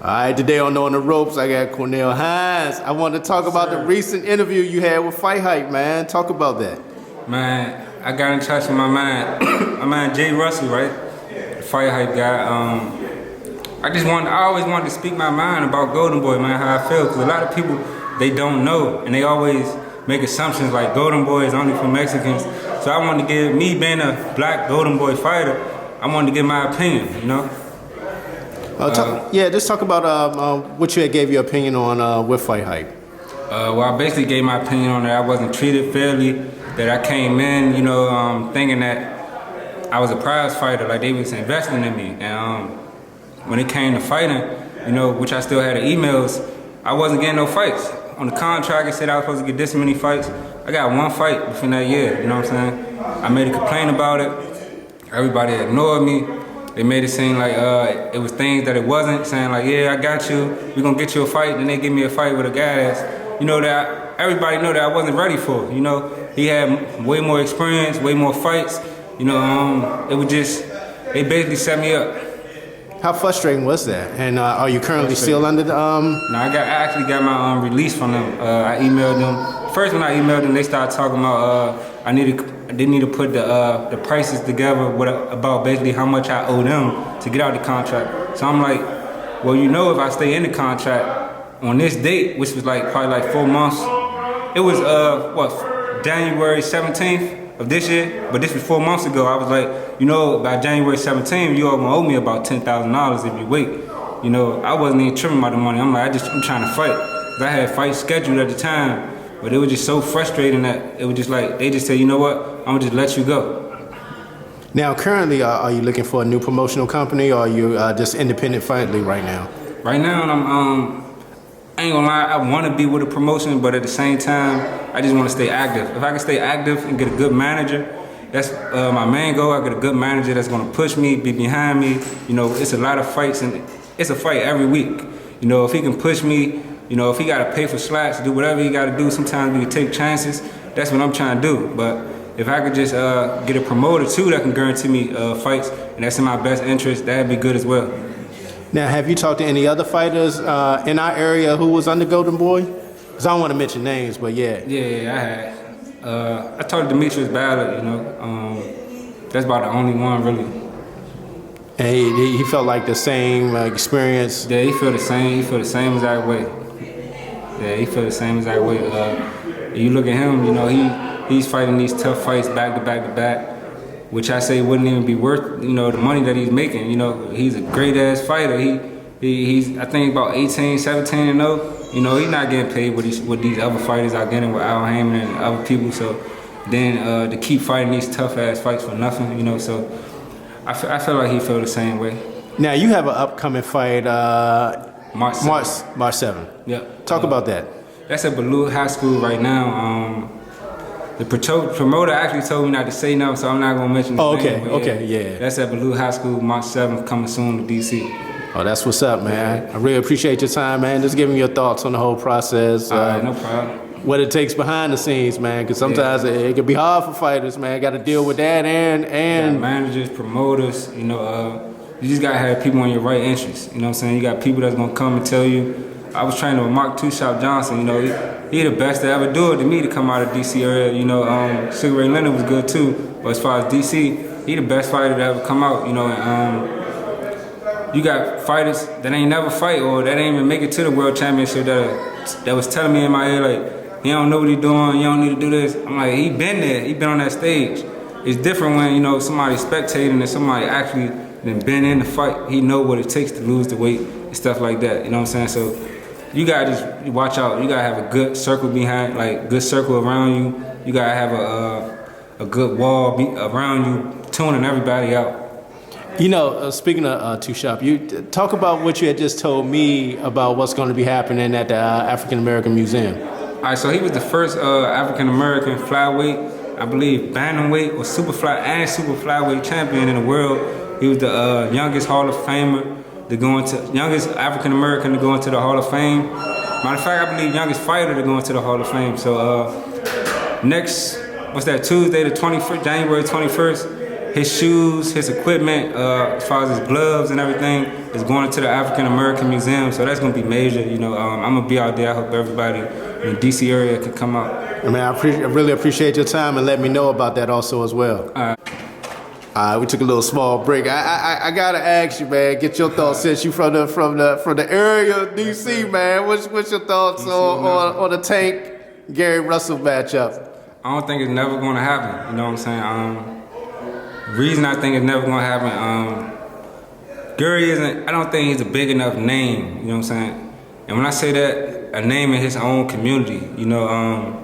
All right, today on the ropes, I got Cornell Hines. I want to talk about the recent interview you had with Fight Hype, man. Talk about that. Man, I got in touch with my man Jay Russell, right? The Fight Hype guy. I always wanted to speak my mind about Golden Boy, man, how I feel. Because a lot of people, they don't know, and they always make assumptions like Golden Boy is only for Mexicans. So I wanted to give, me being a black Golden Boy fighter, I wanted to give my opinion, you know? Just talk about what you had gave your opinion on with Fight Hype. Well, I basically gave my opinion on that I wasn't treated fairly, that I came in, thinking that I was a prize fighter, like they was investing in me. And when it came to fighting, which I still had the emails, I wasn't getting no fights. On the contract, it said I was supposed to get this many fights. I got one fight within that year, you know what I'm saying? I made a complaint about it. Everybody ignored me. They made it seem like it was things that it wasn't, saying like, yeah, I got you, we're gonna get you a fight, then they give me a fight with a guy that's, that everybody know that I wasn't ready for, He had way more experience, way more fights, it was just, they basically set me up. How frustrating was that? And are you currently still under the... No, I actually got my release from them. I emailed them. First when I emailed them, they started talking about they need to put the prices together about basically how much I owe them to get out the contract. So I'm like, well, if I stay in the contract on this date, which was probably like 4 months, it was January 17th of this year, but this was 4 months ago. I was like, by January 17th, you all gonna owe me about $10,000 if you wait. I wasn't even tripping about the money. I'm like, I'm trying to fight. 'Cause I had fights scheduled at the time. But it was just so frustrating that it was just like, they just said, you know what, I'm gonna just let you go. Now, currently, are you looking for a new promotional company, or are you just independent fighter right now? Right now, I ain't gonna lie, I wanna be with a promotion, but at the same time, I just wanna stay active. If I can stay active and get a good manager, that's my main goal. I get a good manager that's gonna push me, be behind me. It's a lot of fights, and it's a fight every week. If he can push me, if he gotta pay for slots, do whatever he gotta do, sometimes we can take chances. That's what I'm trying to do. But if I could just get a promoter too that can guarantee me fights, and that's in my best interest, that'd be good as well. Now, have you talked to any other fighters in our area who was under Golden Boy? Because I don't want to mention names, but yeah. Yeah, I had. I talked to Demetrius Ballard, that's about the only one really. And he felt like the same experience? Yeah, he feel the same. He feel the same exact way. Yeah, he feel the same exact way. You look at him, he's fighting these tough fights back to back to back, which I say wouldn't even be worth, the money that he's making. He's a great ass fighter. He's I think about 18, 17 and 0. He's not getting paid what these other fighters are getting with Al Heyman and other people. So then to keep fighting these tough ass fights for nothing, so I feel like he feel the same way. Now you have an upcoming fight March 7th. Yeah. Talk about that. That's at Baloo High School right now. The promoter actually told me not to say nothing, so I'm not gonna mention his name. Okay, yeah. That's at Baloo High School, March 7th, coming soon to DC. Oh, that's what's up, man. I really appreciate your time, man. Just giving your thoughts on the whole process. All right, no problem. What it takes behind the scenes, man, because sometimes it can be hard for fighters, man. Got to deal with that and managers, promoters, you just gotta have people in your right interests. You know what I'm saying? You got people that's gonna come and tell you. I was training with Mark Two Shop Johnson. He the best to ever do it to me to come out of DC area. Sugar Ray Leonard was good too, but as far as DC, he the best fighter to ever come out. You got fighters that ain't never fight or that ain't even make it to the world championship that was telling me in my ear like, he don't know what he doing, you don't need to do this. I'm like, he been there, he been on that stage. It's different when somebody spectating and somebody actually been in the fight. He know what it takes to lose the weight and stuff like that. You know what I'm saying? So you gotta just watch out. You gotta have a good circle behind, good circle around you. You gotta have a good wall around you, tuning everybody out. Speaking of Two Shop, you talk about what you had just told me about what's going to be happening at the African American Museum. All right, so he was the first African American flyweight, I believe, bantamweight or super flyweight champion in the world. He was the youngest Hall of Famer youngest African American to go into the Hall of Fame. Matter of fact, I believe youngest fighter to go into the Hall of Fame. So next, Tuesday the 21st, January 21st, his shoes, his equipment, as far as his gloves and everything, is going into the African American Museum. So that's gonna be major. You know, I'm gonna be out there. I hope everybody in the DC area can come out. I mean, I really appreciate your time and let me know about that also as well. All right, we took a little small break. I gotta ask you, man, get your thoughts since you from the area of DC, man. What's your thoughts on the Tank Gary Russell matchup? I don't think it's never gonna happen. You know what I'm saying? Reason I think it's never gonna happen. Gary isn't. I don't think he's a big enough name. You know what I'm saying? And when I say that, a name in his own community. You know,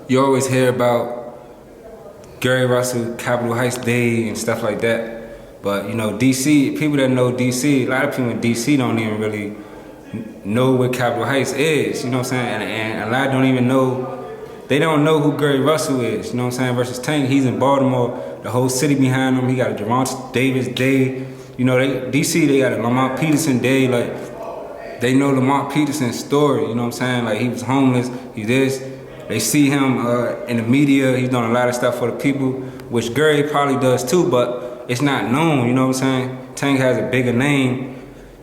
you always hear about Gary Russell, Capitol Heights Day, and stuff like that. But you know, DC, people that know DC, a lot of people in DC don't even really know what Capitol Heights is. You know what I'm saying? And a lot don't even know. They don't know who Gary Russell is. You know what I'm saying? Versus Tank, he's in Baltimore. The whole city behind him. He got a Javante Davis Day. You know, DC, they got a Lamont Peterson Day. Like, they know Lamont Peterson's story. You know what I'm saying? Like, he was homeless. He this. They see him in the media. He's done a lot of stuff for the people, which Gary probably does too, but it's not known, you know what I'm saying? Tank has a bigger name.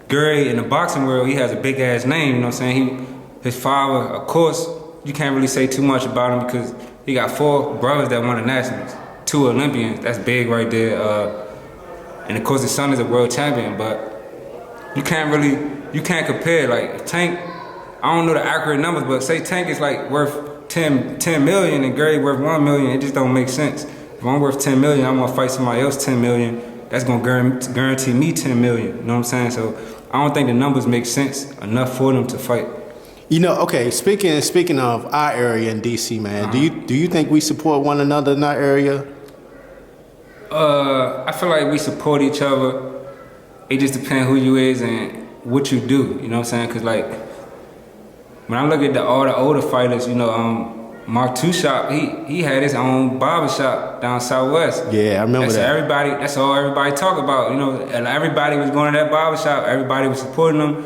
Gary, in the boxing world, he has a big ass name, you know what I'm saying? His father, of course, you can't really say too much about him because he got 4 brothers that won the Nationals, 2 Olympians. That's big right there. And of course, his son is a world champion, but you can't compare. Like, Tank, I don't know the accurate numbers, but say Tank is like worth 10 million and Gary worth 1 million, it just don't make sense. If I'm worth 10 million, I'm gonna fight somebody else 10 million. That's gonna guarantee me 10 million. You know what I'm saying? So I don't think the numbers make sense enough for them to fight. You know, okay. Speaking of our area in DC, man, do you think we support one another in our area? I feel like we support each other. It just depends who you is and what you do. You know what I'm saying? Cause like, when I look at all the older fighters, you know, Mark Two Shop, he had his own barber shop down Southwest. Yeah, I remember that. That's all everybody talk about, you know, and everybody was going to that barber shop, everybody was supporting them.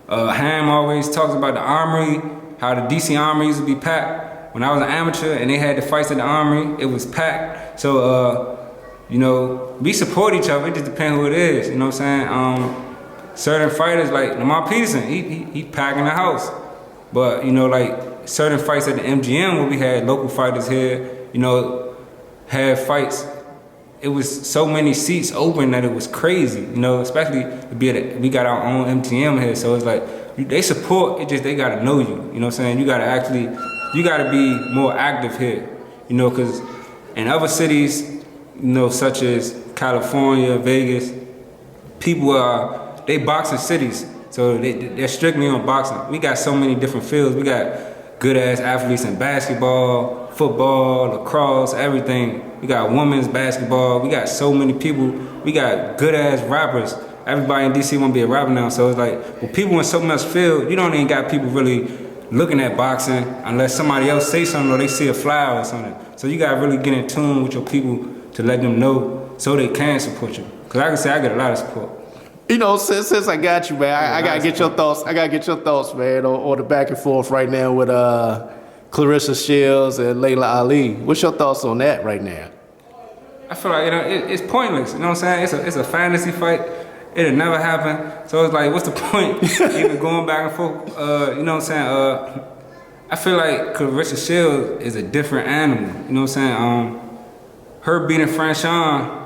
Ham always talks about the Armory, how the DC Armory used to be packed. When I was an amateur and they had the fights at the Armory, it was packed. So, you know, we support each other, it just depends who it is, you know what I'm saying? Certain fighters, like Lamont Peterson, he packing the house. But, you know, like certain fights at the MGM where we had local fighters here, you know, had fights, it was so many seats open that it was crazy, you know, especially we got our own MGM here, so it's like, they support, it just, they gotta know you, you know what I'm saying? You gotta be more active here, you know, because in other cities, you know, such as California, Vegas, people they boxing cities. So they're strictly on boxing. We got so many different fields. We got good ass athletes in basketball, football, lacrosse, everything. We got women's basketball. We got so many people. We got good ass rappers. Everybody in DC want to be a rapper now. So it's like, with people in so much field, you don't even got people really looking at boxing unless somebody else say something or they see a flyer or something. So you got to really get in tune with your people to let them know so they can support you. Because I can say I get a lot of support. You know, since I got you, man, I gotta get your thoughts. I gotta get your thoughts, man, on the back and forth right now with Clarissa Shields and Layla Ali. What's your thoughts on that right now? I feel like it's pointless. You know what I'm saying? It's a fantasy fight. It'll never happen. So it's like, what's the point? Even going back and forth. You know what I'm saying? I feel like Clarissa Shields is a different animal. You know what I'm saying? Her beating Franchon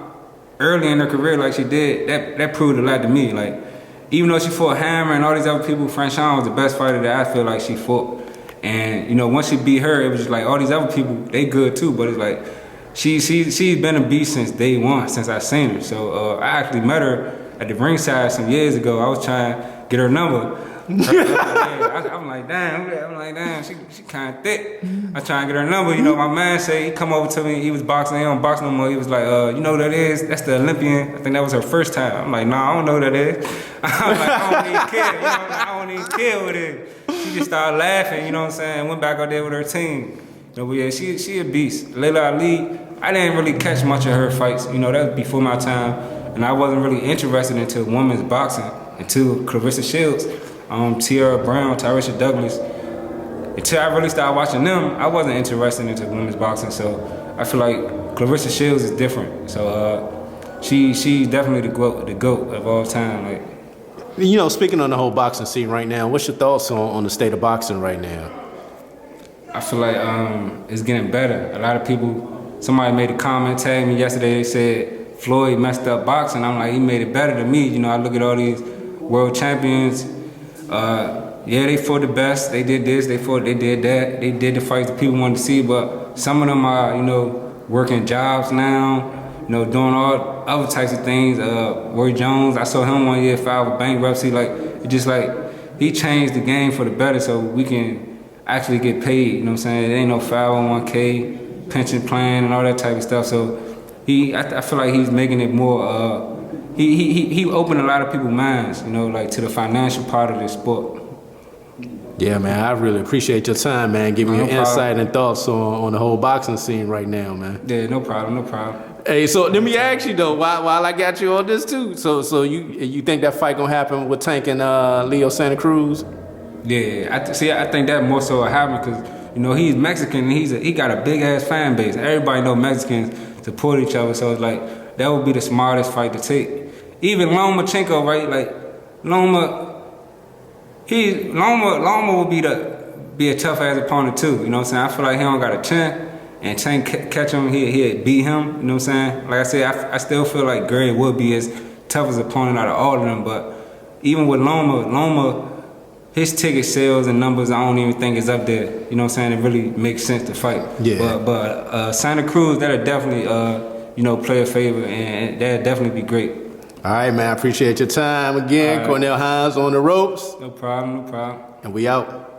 early in her career like she did, that proved a lot to me. Like, even though she fought Hammer and all these other people, Franchon was the best fighter that I feel like she fought. And, you know, once she beat her, it was just like all these other people, they good too, but it's like, she's been a beast since day one, since I seen her. So I actually met her at the ringside some years ago. I was trying to get her number. I'm like, damn, she kind of thick. I trying to get her number. You know, my man said he come over to me. He was boxing. He don't box no more. He was like, you know who that is? That's the Olympian. I think that was her first time. I'm like, nah, I don't know who that is. I'm like, I don't even care. You know, I don't even care what it is. She just started laughing. You know what I'm saying? Went back out there with her team. You know, but yeah, she a beast. Layla Ali, I didn't really catch much of her fights. You know, that was before my time, and I wasn't really interested into women's boxing until Clarissa Shields. Tierra Brown, Tyresha Douglas. Until I really started watching them, I wasn't interested into women's boxing. So I feel like Clarissa Shields is different. So she's definitely the GOAT of all time. Like, You know, speaking on the whole boxing scene right now, what's your thoughts on the state of boxing right now? I feel like it's getting better. A lot of people, somebody made a comment, tagged me yesterday, they said Floyd messed up boxing. I'm like, he made it better than me. You know, I look at all these world champions. Yeah, they fought the best. They did this, they did that. They did the fights that people wanted to see, but some of them are, you know, working jobs now, you know, doing all other types of things. Roy Jones, I saw him one year file with bankruptcy. Like, it just like, he changed the game for the better so we can actually get paid, you know what I'm saying? There ain't no 501k, pension plan, and all that type of stuff. So I feel like he's making it more, he opened a lot of people's minds, you know, like to the financial part of the sport. Yeah, man, I really appreciate your time, man, giving your insight and thoughts on the whole boxing scene right now, man. Yeah, no problem. Hey, so let me ask you though, while I got you on this too, so you think that fight gonna happen with Tank and Leo Santa Cruz? Yeah, I think that more so will happen because, you know, he's Mexican and he got a big ass fan base. Everybody know Mexicans support each other, so it's like that would be the smartest fight to take. Even Lomachenko, right? Like Loma will be a tough ass opponent too. You know what I'm saying? I feel like he don't got a chin, and Tank catch him, he'd beat him. You know what I'm saying? Like I said, I still feel like Gray would be his toughest opponent out of all of them. But even with Loma, his ticket sales and numbers, I don't even think is up there. You know what I'm saying? It really makes sense to fight. Yeah. But Santa Cruz, that'll definitely you know, play a favor, and that'll definitely be great. All right, man, I appreciate your time again. Right. Cornell Hines on the ropes. No problem. And we out.